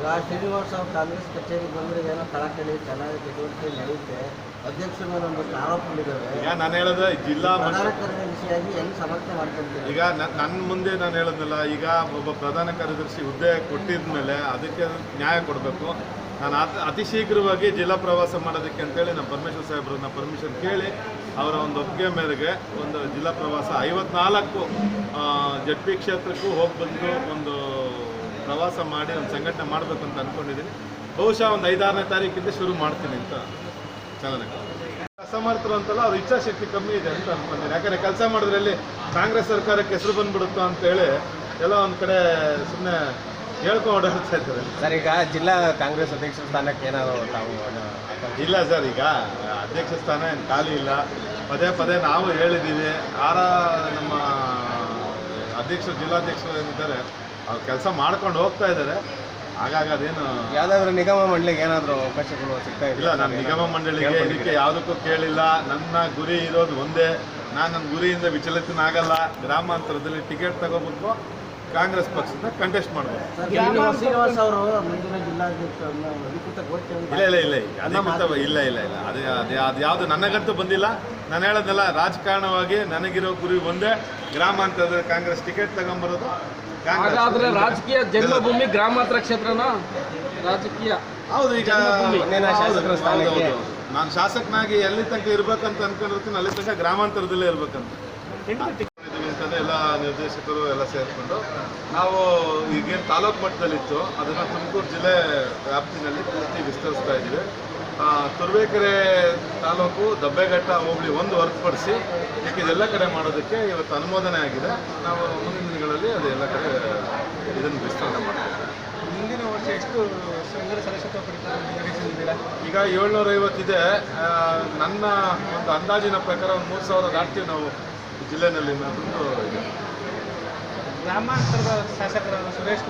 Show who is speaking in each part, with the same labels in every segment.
Speaker 1: ಶ್ರೀನಿವಾಸ್ ಅವರು ಕಾಂಗ್ರೆಸ್ ಕಚೇರಿಗೆ ಬಂದರೆ ಏನೋ ಕಳಕಳಿ ಚೆನ್ನಾಗಿ ಚಟುವಟಿಕೆ ನಡೆಯುತ್ತೆ, ಅಧ್ಯಕ್ಷರ ಮೇಲೆ ಒಂದಷ್ಟು ಆರೋಪಗಳಿದ್ದಾವೆ.
Speaker 2: ಈಗ ನಾನು ಹೇಳೋದು ಜಿಲ್ಲಾ
Speaker 1: ಪ್ರಧಾನ ಕಾರ್ಯದರ್ಶಿಯಾಗಿ ಹೆಂಗೆ ಸಮರ್ಥನೆ ಮಾಡ್ಕೊಂತೀವಿ?
Speaker 2: ಈಗ ನನ್ನ ಮುಂದೆ ನಾನು ಹೇಳೋದಿಲ್ಲ. ಈಗ ಒಬ್ಬ ಪ್ರಧಾನ ಕಾರ್ಯದರ್ಶಿ ಹುದ್ದೆ ಕೊಟ್ಟಿದ ಮೇಲೆ ಅದಕ್ಕೆ ನ್ಯಾಯ ಕೊಡಬೇಕು. ನಾನು ಅತಿ ಶೀಘ್ರವಾಗಿ ಜಿಲ್ಲಾ ಪ್ರವಾಸ ಮಾಡೋದಕ್ಕೆ ಅಂತೇಳಿ ನಮ್ಮ ಪರಮೇಶ್ವರ್ ಸಾಹೇಬ್ರನ್ನ ಪರ್ಮಿಷನ್ ಕೇಳಿ ಅವರ ಒಂದು ಒಪ್ಪಿಗೆ ಮೇರೆಗೆ ಒಂದು ಜಿಲ್ಲಾ ಪ್ರವಾಸ 54 ಜಡ್ ಪಿ ಕ್ಷೇತ್ರಕ್ಕೂ ಹೋಗಿ ಬಂದು ಒಂದು ಪ್ರವಾಸ ಮಾಡಿ ಒಂದು ಸಂಘಟನೆ ಮಾಡಬೇಕು ಅಂತ ಅಂದ್ಕೊಂಡಿದ್ದೀನಿ. ಬಹುಶಃ ಒಂದು 5-6ನೇ ತಾರೀಕಿಂದ ಶುರು ಮಾಡ್ತೀನಿ ಅಂತ ಚಾಲನೆ. ಅಸಮರ್ಥರು ಅಂತಲ್ಲ, ಅವ್ರ ಇಚ್ಛಾಶಕ್ತಿ ಕಮ್ಮಿ ಇದೆ ಅಂತ ಅಂದ್ಕೊಂಡಿದ್ದೀನಿ. ಯಾಕಂದರೆ ಕೆಲಸ ಮಾಡಿದ್ರಲ್ಲಿ ಕಾಂಗ್ರೆಸ್ ಸರ್ಕಾರಕ್ಕೆ ಹೆಸರು ಬಂದ್ಬಿಡುತ್ತೋ ಅಂತೇಳಿ ಎಲ್ಲ ಒಂದು ಕಡೆ ಸುಮ್ಮನೆ ಹೇಳ್ಕೊಂಡು ಓಡಾಡ್ತಾ ಇದ್ದಾರೆ.
Speaker 3: ಸರ್, ಈಗ ಜಿಲ್ಲಾ ಕಾಂಗ್ರೆಸ್ ಅಧ್ಯಕ್ಷ ಸ್ಥಾನಕ್ಕೆ ಏನಾದರೂ ತಾವು?
Speaker 2: ಇಲ್ಲ ಸರ್, ಈಗ ಅಧ್ಯಕ್ಷ ಸ್ಥಾನ ಏನು ಖಾಲಿ ಇಲ್ಲ. ಪದೇ ಪದೇ ನಾವು ಹೇಳಿದ್ದೀವಿ. ನಮ್ಮ ಅಧ್ಯಕ್ಷರು ಜಿಲ್ಲಾಧ್ಯಕ್ಷರು ಏನಿದ್ದಾರೆ ಅವ್ರು ಕೆಲಸ ಮಾಡ್ಕೊಂಡು ಹೋಗ್ತಾ ಇದ್ದಾರೆ. ಹಾಗಾಗಿ ಅದೇನು
Speaker 3: ಯಾವುದಾದ್ರೂ ನಿಗಮ ಮಂಡಳಿಗೆ ಏನಾದರೂ ಅವಕಾಶಗಳು ಸಿಗ್ತಾ
Speaker 2: ಇಲ್ಲ. ನಾನು ನಿಗಮ ಮಂಡಳಿಗೆ ಇದಕ್ಕೆ ಯಾವುದಕ್ಕೂ ಕೇಳಿಲ್ಲ. ನನ್ನ ಗುರಿ ಇರೋದು ಒಂದೇ. ನನ್ನ ಗುರಿಯಿಂದ ವಿಚಲಿತನಾಗಲ್ಲ. ಗ್ರಾಮಾಂತರದಲ್ಲಿ ಟಿಕೆಟ್ ತಗೋಬೇಕು, ಕಾಂಗ್ರೆಸ್ ಪಕ್ಷದಿಂದ ಕಂಟೆಸ್ಟ್ ಮಾಡಬೇಕು.
Speaker 1: ಶ್ರೀನಿವಾಸ್ ಅವರು ಮುಂದಿನ ಜಿಲ್ಲಾಧ್ಯಕ್ಷರನ್ನ ಅಧಿಕೃತ ಘೋಷಣೆ
Speaker 2: ಇಲ್ಲ. ಅದು ಯಾವುದು ನನಗಂತೂ ಬಂದಿಲ್ಲ. ನಾನು ಹೇಳೋದಲ್ಲ, ರಾಜಕಾರಣವಾಗಿ ನನಗಿರೋ ಗುರಿ ಒಂದೇ, ಗ್ರಾಮಾಂತರದಲ್ಲಿ ಕಾಂಗ್ರೆಸ್ ಟಿಕೆಟ್ ತಗೊಂಬರೋದು.
Speaker 4: ಹಾಗಾದ್ರೆ ರಾಜಕೀಯ ಜನ್ಮಭೂಮಿ ಗ್ರಾಮಾಂತರ ಕ್ಷೇತ್ರನ ರಾಜಕೀಯ
Speaker 2: ಹೌದು. ಈಗ ನಾನು ಶಾಸಕನಾಗಿ ಎಲ್ಲಿ ತನಕ ಇರ್ಬೇಕಂತ ಅನ್ಕೊಂಡಿರ್ತೀನಿ, ಅಲ್ಲಿ ತನಕ ಗ್ರಾಮಾಂತರದಲ್ಲೇ ಇರ್ಬೇಕಂತ ಅಂತಂದ್ರೆ ಎಲ್ಲ ನಿರ್ದೇಶಕರು ಎಲ್ಲ ಸೇರಿಕೊಂಡು ನಾವು ಈಗೇನು ತಾಲೂಕು ಮಟ್ಟದಲ್ಲಿತ್ತು ಅದನ್ನು ತುಮಕೂರು ಜಿಲ್ಲೆ ವ್ಯಾಪ್ತಿನಲ್ಲಿ ಪೂರ್ತಿ ವಿಸ್ತರಿಸ್ತಾ ಇದ್ದೀವಿ. ತುರುವೇಕೆರೆ ತಾಲೂಕು ದಬ್ಬೆಘಟ್ಟ ಹೋಬಳಿ ಒಂದು ಹೊರತುಪಡಿಸಿ ಇದೆಲ್ಲ ಕಡೆ ಮಾಡೋದಕ್ಕೆ ಇವತ್ತು ಅನುಮೋದನೆ ಆಗಿದೆ. ನಾವು ಮುಂದಿನ ದಿನಗಳಲ್ಲಿ ಅದು ಎಲ್ಲ ಕಡೆ ಇದನ್ನು ವಿಸ್ತರಣೆ ಮಾಡ್ತೀವಿ.
Speaker 4: ಮುಂದಿನ ವರ್ಷ ಎಷ್ಟು ಸಂಘದ ಸದಸ್ಯತ್ವ ಪಡಿತೀರಾ?
Speaker 2: ಈಗ 750 ಇದೆ. ನನ್ನ ಒಂದು ಅಂದಾಜಿನ ಪ್ರಕಾರ ಒಂದು 3000 ದಾಟ್ತೀವಿ ನಾವು ಜಿಲ್ಲೆನಲ್ಲಿ.
Speaker 4: ಗ್ರಾಮಾಂತರದ ಶಾಸಕರಾದ ಸುರೇಶ್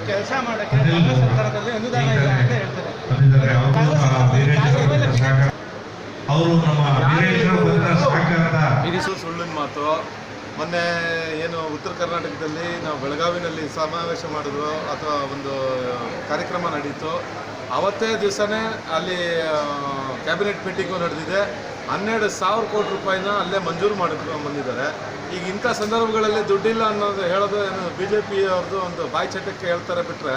Speaker 4: ಕೆಲಸ ಮಾಡೋಕ್ಕೆ ಕಾಂಗ್ರೆಸ್ ಸರ್ಕಾರದಲ್ಲಿ ಅನುದಾನ ಇಲ್ಲ ಅಂತ ಹೇಳ್ತಾರೆ.
Speaker 2: ಇದು ಸುಳ್ಳಿನ ಮಾತು. ಮೊನ್ನೆ ಏನು ಉತ್ತರ ಕರ್ನಾಟಕದಲ್ಲಿ ನಾವು ಬೆಳಗಾವಿನಲ್ಲಿ ಸಮಾವೇಶ ಮಾಡಿದ್ರು ಅಥವಾ ಒಂದು ಕಾರ್ಯಕ್ರಮ ನಡೀತು, ಅವತ್ತೇ ದಿವಸನೇ ಅಲ್ಲಿ ಕ್ಯಾಬಿನೆಟ್ ಮೀಟಿಂಗು ನಡೆದಿದೆ. 12,000 ಕೋಟಿ ರೂಪಾಯಿನ ಅಲ್ಲೇ ಮಂಜೂರು ಬಂದಿದ್ದಾರೆ. ಈಗ ಇಂಥ ಸಂದರ್ಭಗಳಲ್ಲಿ ದುಡ್ಡಿಲ್ಲ ಅನ್ನೋದು ಹೇಳೋದು ಏನು BJP ಅವ್ರದ್ದು ಒಂದು ಬಾಯಿ ಚಟಕ್ಕೆ ಹೇಳ್ತಾರೆ ಬಿಟ್ಟರೆ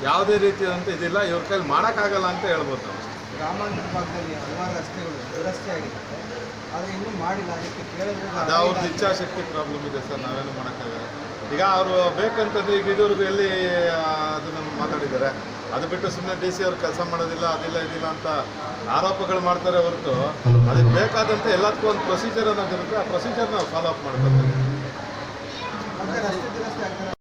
Speaker 2: ಯಾವುದೇ ರೀತಿಯಾದಂಥ ಇದಿಲ್ಲ. ಇವ್ರ ಕೈಲಿ ಮಾಡೋಕ್ಕಾಗಲ್ಲ ಅಂತ ಹೇಳ್ಬೋದು ನಾವು.
Speaker 1: ಗ್ರಾಮಾಂತರ ಭಾಗದಲ್ಲಿ ಹಲವಾರು ರಸ್ತೆಗಳು ದುರಸ್ತಿ ಆಗಿದೆ, ಆದರೆ ಇನ್ನೂ ಮಾಡಿಲ್ಲ. ಅದಕ್ಕೆ ಕೇಳಿದ್ರೆ
Speaker 2: ಅದು ಅವ್ರದ್ದು ಇಚ್ಛಾಶಕ್ತಿ ಪ್ರಾಬ್ಲಮ್ ಇದೆ ಸರ್, ನಾವೇನು ಮಾಡೋಕ್ಕಾಗಲ್ಲ. ಈಗ ಅವರು ಬೇಕಂತಂದ್ರೆ ಈಗ ಇದುವರೆಗೂ ಎಲ್ಲಿ ಅದನ್ನು ಮಾತಾಡಿದ್ದಾರೆ. ಅದು ಬಿಟ್ಟು ಸುಮ್ಮನೆ DC ಅವ್ರು ಕೆಲಸ ಮಾಡೋದಿಲ್ಲ, ಅದಿಲ್ಲ ಇದಿಲ್ಲ ಅಂತ ಆರೋಪಗಳು ಮಾಡ್ತಾರೆ ಹೊರತು ಅದಕ್ಕೆ ಬೇಕಾದಂತೆ ಎಲ್ಲದಕ್ಕೂ ಒಂದು ಪ್ರೊಸೀಜರ್ ಅನ್ನೋದಿರುತ್ತೆ. ಆ ಪ್ರೊಸೀಜರ್ ನಾವು ಫಾಲೋ ಅಪ್ ಮಾಡ್ಬೇಕು.